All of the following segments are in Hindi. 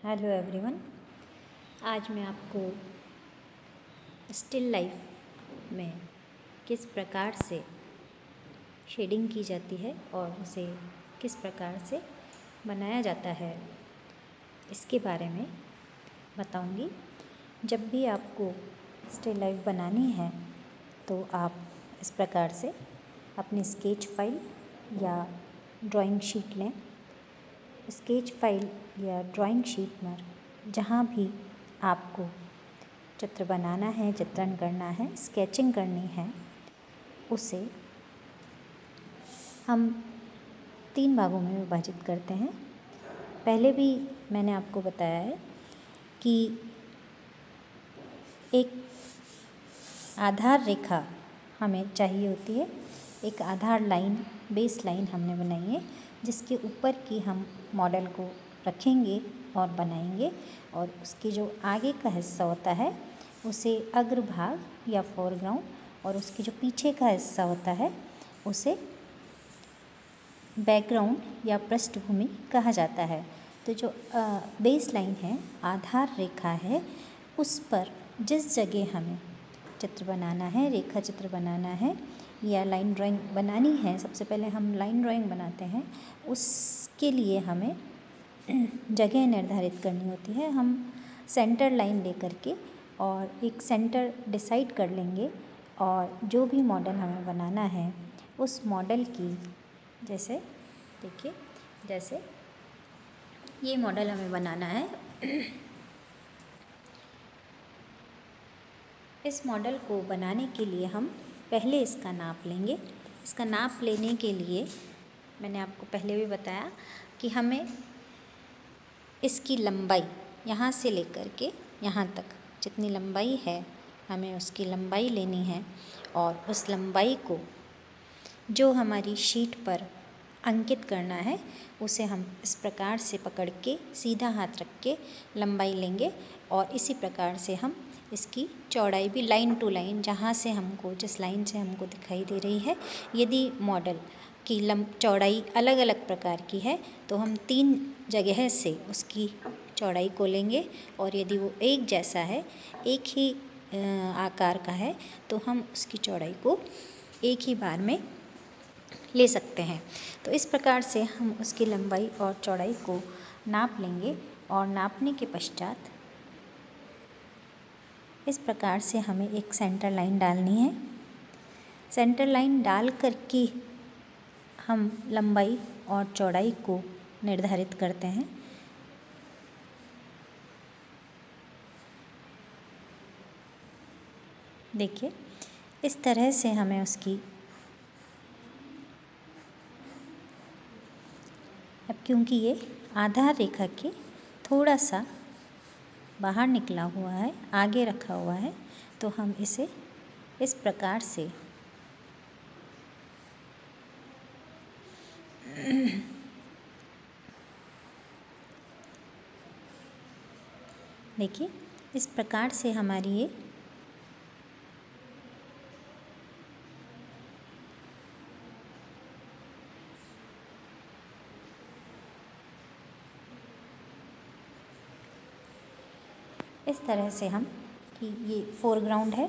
Hello everyone. आज मैं आपको स्टिल लाइफ में किस प्रकार से शेडिंग की जाती है और उसे किस प्रकार से बनाया जाता है इसके बारे में बताऊंगी। जब भी आपको स्टिल लाइफ बनानी है तो आप इस प्रकार से अपनी स्केच फाइल या ड्राइंग शीट लें। स्केच फाइल या ड्राइंग शीट पर जहाँ भी आपको चित्र बनाना है, चित्रण करना है, स्केचिंग करनी है, उसे हम 3 भागों में विभाजित करते हैं। पहले भी मैंने आपको बताया है कि एक आधार रेखा हमें चाहिए होती है। एक आधार लाइन, बेस लाइन हमने बनाई है जिसके ऊपर की हम मॉडल को रखेंगे और बनाएंगे, और उसके जो आगे का हिस्सा होता है उसे अग्रभाग या फोरग्राउंड, और उसके जो पीछे का हिस्सा होता है उसे बैकग्राउंड या पृष्ठभूमि कहा जाता है। तो जो बेस लाइन है, आधार रेखा है, उस पर जिस जगह हमें चित्र बनाना है, रेखा चित्र बनाना है या लाइन ड्राइंग बनानी है, सबसे पहले हम लाइन ड्राइंग बनाते हैं। उसके लिए हमें जगह निर्धारित करनी होती है। हम सेंटर लाइन लेकर के और एक सेंटर डिसाइड कर लेंगे, और जो भी मॉडल हमें बनाना है उस मॉडल की, जैसे देखिए, जैसे ये मॉडल हमें बनाना है। इस मॉडल को बनाने के लिए हम पहले इसका नाप लेंगे। इसका नाप लेने के लिए मैंने आपको पहले भी बताया कि हमें इसकी लंबाई यहाँ से लेकर के यहाँ तक जितनी लंबाई है हमें उसकी लंबाई लेनी है, और उस लंबाई को जो हमारी शीट पर अंकित करना है उसे हम इस प्रकार से पकड़ के सीधा हाथ रख के लंबाई लेंगे, और इसी प्रकार से हम इसकी चौड़ाई भी लाइन टू लाइन, जहाँ से हमको, जिस लाइन से हमको दिखाई दे रही है, यदि मॉडल की चौड़ाई अलग अलग प्रकार की है तो हम 3 जगह से उसकी चौड़ाई को लेंगे, और यदि वो एक जैसा है, एक ही आकार का है, तो हम उसकी चौड़ाई को एक ही बार में ले सकते हैं। तो इस प्रकार से हम उसकी लंबाई और चौड़ाई को नाप लेंगे, और नापने के पश्चात इस प्रकार से हमें एक सेंटर लाइन डालनी है। सेंटर लाइन डाल करके हम लंबाई और चौड़ाई को निर्धारित करते हैं। देखिए, इस तरह से हमें उसकी, अब क्योंकि ये आधार रेखा के थोड़ा सा बाहर निकला हुआ है, आगे रखा हुआ है, तो हम इसे इस प्रकार से देखिए, इस प्रकार से हमारी ये इस तरह से हम, कि ये फोरग्राउंड है,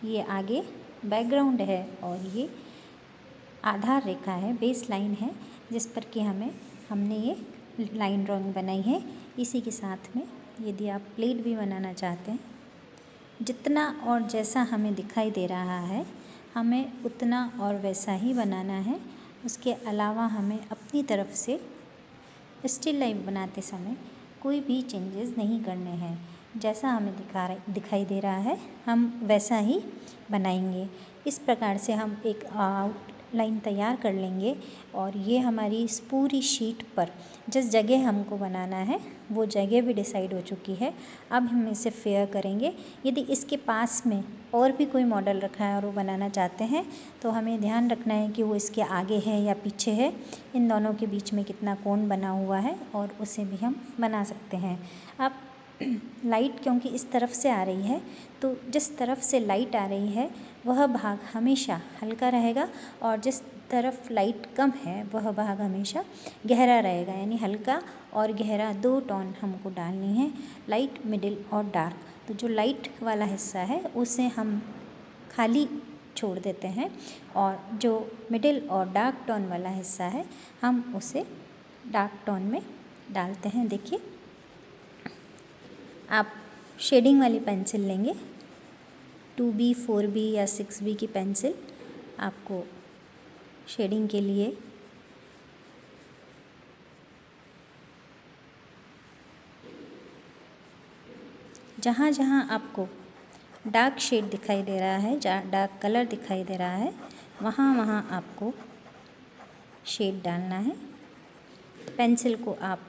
ये आगे बैकग्राउंड है, और ये आधार रेखा है, बेस लाइन है, जिस पर कि हमने ये लाइन ड्राइंग बनाई है। इसी के साथ में यदि आप प्लेट भी बनाना चाहते हैं, जितना और जैसा हमें दिखाई दे रहा है हमें उतना और वैसा ही बनाना है। उसके अलावा हमें अपनी तरफ से स्टिल लाइफ बनाते समय कोई भी चेंजेस नहीं करने हैं। जैसा हमें दिखाई दे रहा है हम वैसा ही बनाएंगे। इस प्रकार से हम एक आउटलाइन तैयार कर लेंगे, और ये हमारी इस पूरी शीट पर जिस जगह हमको बनाना है वो जगह भी डिसाइड हो चुकी है। अब हम इसे फेयर करेंगे। यदि इसके पास में और भी कोई मॉडल रखा है और वो बनाना चाहते हैं तो हमें ध्यान रखना है कि वो इसके आगे है या पीछे है, इन दोनों के बीच में कितना कोण बना हुआ है, और उसे भी हम बना सकते हैं। अब लाइट क्योंकि इस तरफ से आ रही है, तो जिस तरफ से लाइट आ रही है वह भाग हमेशा हल्का रहेगा, और जिस तरफ लाइट कम है वह भाग हमेशा गहरा रहेगा, यानी हल्का और गहरा 2 टोन हमको डालनी है, लाइट, मिडिल और डार्क। तो जो लाइट वाला हिस्सा है उसे हम खाली छोड़ देते हैं और जो मिडिल और डार्क टोन वाला हिस्सा है हम उसे डार्क टोन में डालते हैं। देखिए, आप शेडिंग वाली पेंसिल लेंगे, 2B, 4B या 6B की पेंसिल आपको शेडिंग के लिए जहाँ जहाँ आपको डार्क शेड दिखाई दे रहा है, डार्क कलर दिखाई दे रहा है, वहाँ वहाँ आपको शेड डालना है। पेंसिल को आप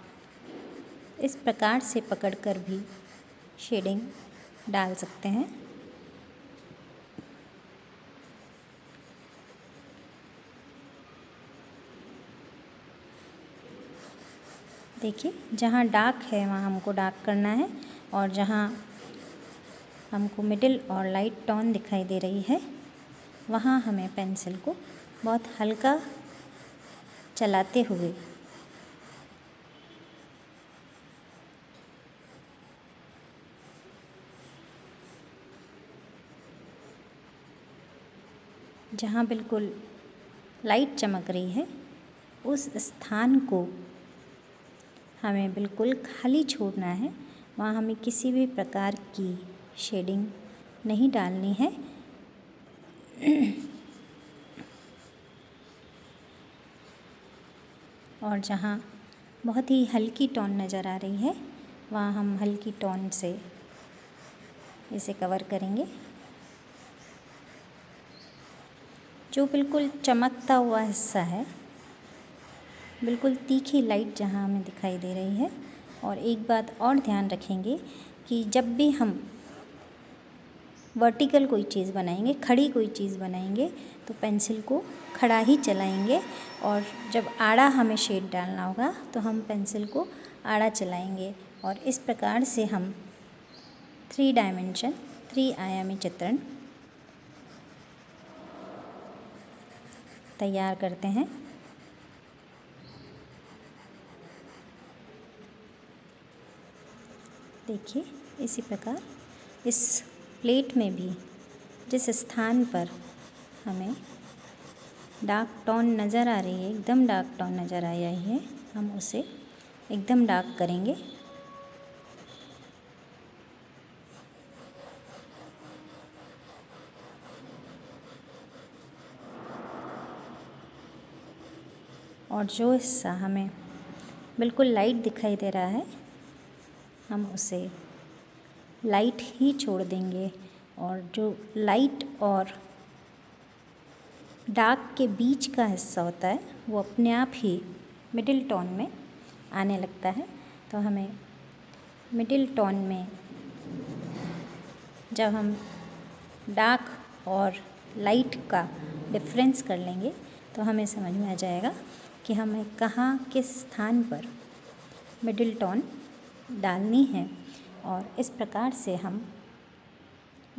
इस प्रकार से पकड़कर भी शेडिंग डाल सकते हैं। देखिए, जहाँ डार्क है वहाँ हमको डार्क करना है और जहाँ हमको मिडिल और लाइट टोन दिखाई दे रही है वहाँ हमें पेंसिल को बहुत हल्का चलाते हुए जहाँ बिल्कुल लाइट चमक रही है उस स्थान को हमें बिल्कुल खाली छोड़ना है, वहाँ हमें किसी भी प्रकार की शेडिंग नहीं डालनी है। और जहाँ बहुत ही हल्की टोन नज़र आ रही है वहाँ हम हल्की टोन से इसे कवर करेंगे। जो बिल्कुल चमकता हुआ हिस्सा है, बिल्कुल तीखी लाइट जहाँ हमें दिखाई दे रही है। और एक बात और ध्यान रखेंगे कि जब भी हम वर्टिकल कोई चीज़ बनाएंगे, खड़ी कोई चीज़ बनाएंगे, तो पेंसिल को खड़ा ही चलाएंगे और जब आड़ा हमें शेड डालना होगा तो हम पेंसिल को आड़ा चलाएंगे। और इस प्रकार से हम 3 आयामी चित्रण तैयार करते हैं। देखिए, इसी प्रकार इस प्लेट में भी जिस स्थान पर हमें डार्क टोन नज़र आ रही है, एकदम डार्क टोन नज़र आ रही है, हम उसे एकदम डार्क करेंगे। और जो हिस्सा हमें बिल्कुल लाइट दिखाई दे रहा है हम उसे लाइट ही छोड़ देंगे और जो लाइट और डार्क के बीच का हिस्सा होता है वो अपने आप ही मिडिल टोन में आने लगता है। तो हमें मिडिल टोन में जब हम डार्क और लाइट का डिफरेंस कर लेंगे तो हमें समझ में आ जाएगा कि हमें कहाँ किस स्थान पर मिडिल टोन डालनी है। और इस प्रकार से हम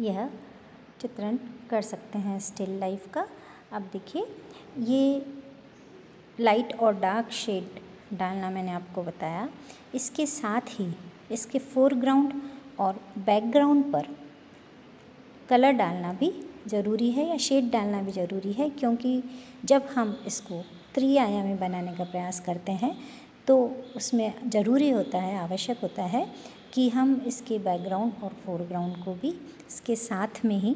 यह चित्रण कर सकते हैं स्टिल लाइफ का। अब देखिए, ये लाइट और डार्क शेड डालना मैंने आपको बताया, इसके साथ ही इसके फोरग्राउंड और बैकग्राउंड पर कलर डालना भी ज़रूरी है या शेड डालना भी ज़रूरी है, क्योंकि जब हम इसको त्रिआयामी बनाने का प्रयास करते हैं तो उसमें ज़रूरी होता है, आवश्यक होता है कि हम इसके बैकग्राउंड और फोरग्राउंड को भी इसके साथ में ही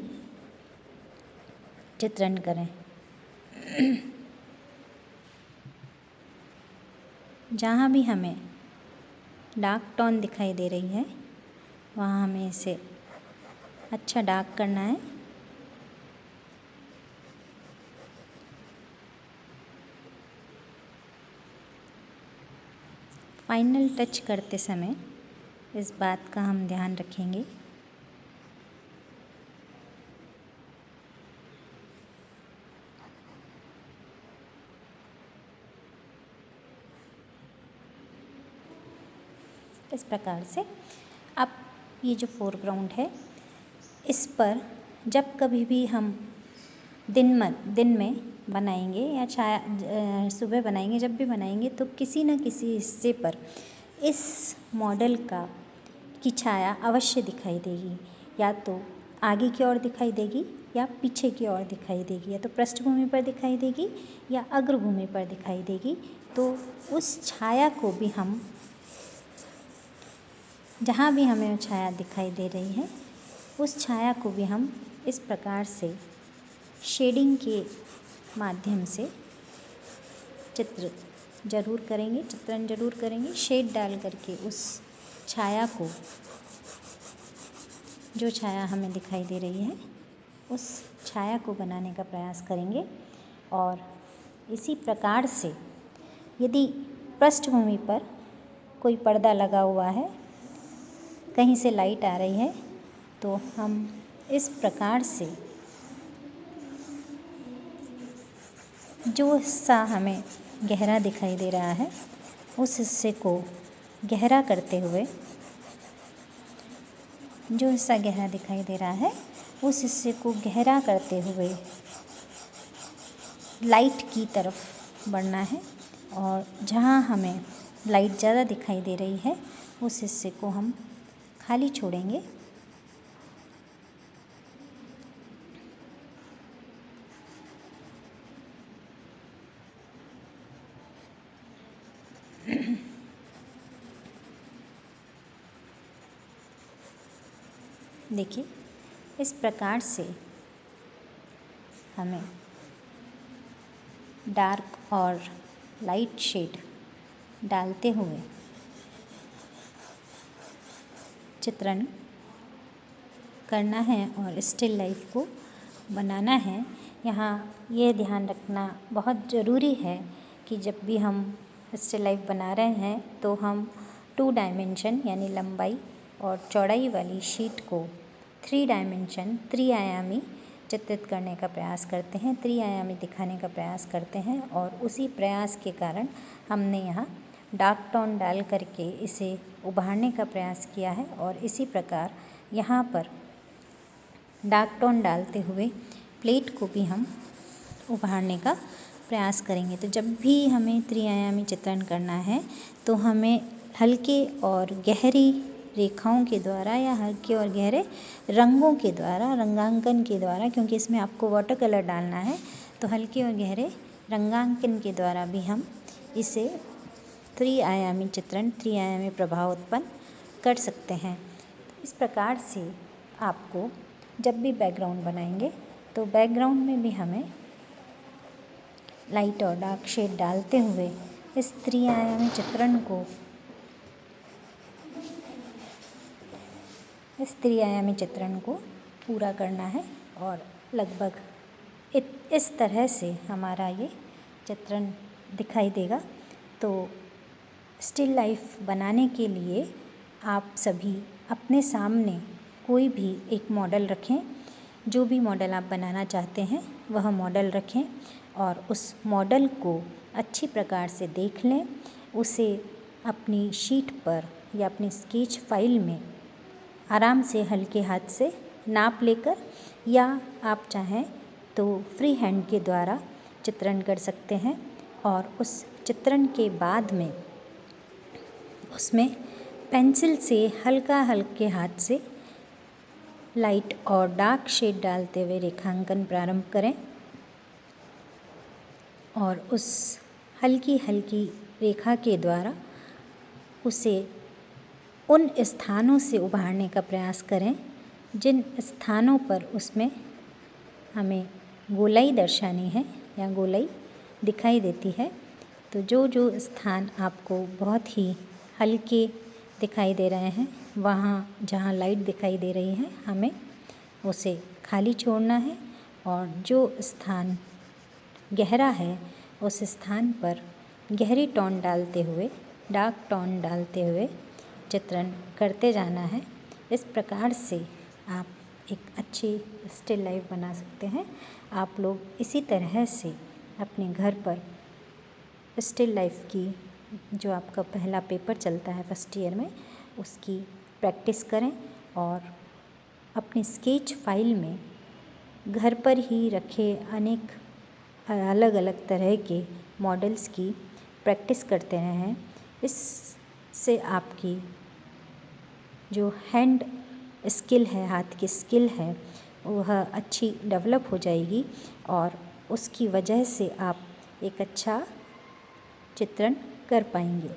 चित्रण करें। जहाँ भी हमें डार्क टोन दिखाई दे रही है वहाँ हमें इसे अच्छा डार्क करना है। फाइनल टच करते समय इस बात का हम ध्यान रखेंगे इस प्रकार से। अब ये जो फोरग्राउंड है इस पर जब कभी भी हम दिन में बनाएंगे या सुबह बनाएंगे, जब भी बनाएंगे तो किसी न किसी हिस्से पर इस मॉडल की छाया अवश्य दिखाई देगी। या तो आगे की ओर दिखाई देगी या पीछे की ओर दिखाई देगी, या तो पृष्ठभूमि पर दिखाई देगी या अग्रभूमि पर दिखाई देगी। तो उस छाया को भी हम, जहाँ भी हमें छाया दिखाई दे रही है, उस छाया को भी हम इस प्रकार से शेडिंग के माध्यम से चित्रण जरूर करेंगे। शेड डाल करके उस छाया को, जो छाया हमें दिखाई दे रही है, उस छाया को बनाने का प्रयास करेंगे। और इसी प्रकार से यदि पृष्ठभूमि पर कोई पर्दा लगा हुआ है, कहीं से लाइट आ रही है, तो हम इस प्रकार से जो हिस्सा हमें गहरा दिखाई दे रहा है, उस हिस्से को गहरा करते हुए, जो हिस्सा गहरा दिखाई दे रहा है उस हिस्से को गहरा करते हुए लाइट की तरफ बढ़ना है। और जहाँ हमें लाइट ज़्यादा दिखाई दे रही है, उस हिस्से को हम खाली छोड़ेंगे। देखिए, इस प्रकार से हमें डार्क और लाइट शेड डालते हुए चित्रण करना है और स्टिल लाइफ को बनाना है। यहाँ ये ध्यान रखना बहुत ज़रूरी है कि जब भी हम स्टिल लाइफ बना रहे हैं तो हम 2 डायमेंशन यानी लंबाई और चौड़ाई वाली शीट को 3 डायमेंशन त्रिआयामी चित्रित करने का प्रयास करते हैं, त्रिआयामी दिखाने का प्रयास करते हैं। और उसी प्रयास के कारण हमने यहाँ डार्क टोन डाल करके इसे उभारने का प्रयास किया है। और इसी प्रकार यहाँ पर डार्क टोन डालते हुए प्लेट को भी हम उभारने का प्रयास करेंगे। तो जब भी हमें त्रिआयामी चित्रण करना है तो हमें हल्के और गहरी रेखाओं के द्वारा या हल्के और गहरे रंगों के द्वारा, रंगांकन के द्वारा, क्योंकि इसमें आपको वाटर कलर डालना है, तो हल्के और गहरे रंगांकन के द्वारा भी हम इसे त्रिआयामी चित्रण, त्रिआयामी प्रभाव उत्पन्न कर सकते हैं। इस प्रकार से आपको जब भी बैकग्राउंड बनाएंगे तो बैकग्राउंड में भी हमें लाइट और डार्क शेड डालते हुए इस त्रिआयामी चित्रण को पूरा करना है। और लगभग इस तरह से हमारा ये चित्रण दिखाई देगा। तो स्टिल लाइफ बनाने के लिए आप सभी अपने सामने कोई भी एक मॉडल रखें, जो भी मॉडल आप बनाना चाहते हैं वह मॉडल रखें और उस मॉडल को अच्छी प्रकार से देख लें। उसे अपनी शीट पर या अपनी स्केच फाइल में आराम से हल्के हाथ से नाप लेकर, या आप चाहें तो फ्री हैंड के द्वारा चित्रण कर सकते हैं। और उस चित्रण के बाद में उसमें पेंसिल से हल्के हाथ से लाइट और डार्क शेड डालते हुए रेखांकन प्रारंभ करें और उस हल्की रेखा के द्वारा उसे उन स्थानों से उभारने का प्रयास करें जिन स्थानों पर उसमें हमें गोलाई दर्शानी है या गोलाई दिखाई देती है। तो जो स्थान आपको बहुत ही हल्के दिखाई दे रहे हैं, वहाँ जहाँ लाइट दिखाई दे रही है, हमें उसे खाली छोड़ना है। और जो स्थान गहरा है उस स्थान पर गहरी टोन डालते हुए, डार्क टोन डालते हुए चित्रण करते जाना है। इस प्रकार से आप एक अच्छी स्टिल लाइफ बना सकते हैं। आप लोग इसी तरह से अपने घर पर स्टिल लाइफ की, जो आपका पहला पेपर चलता है फर्स्ट ईयर में, उसकी प्रैक्टिस करें और अपनी स्केच फाइल में घर पर ही रखे अनेक अलग अलग तरह के मॉडल्स की प्रैक्टिस करते रहें, इससे आपकी जो हैंड स्किल है, हाथ की स्किल है, वह अच्छी डेवलप हो जाएगी और उसकी वजह से आप एक अच्छा चित्रण कर पाएंगे।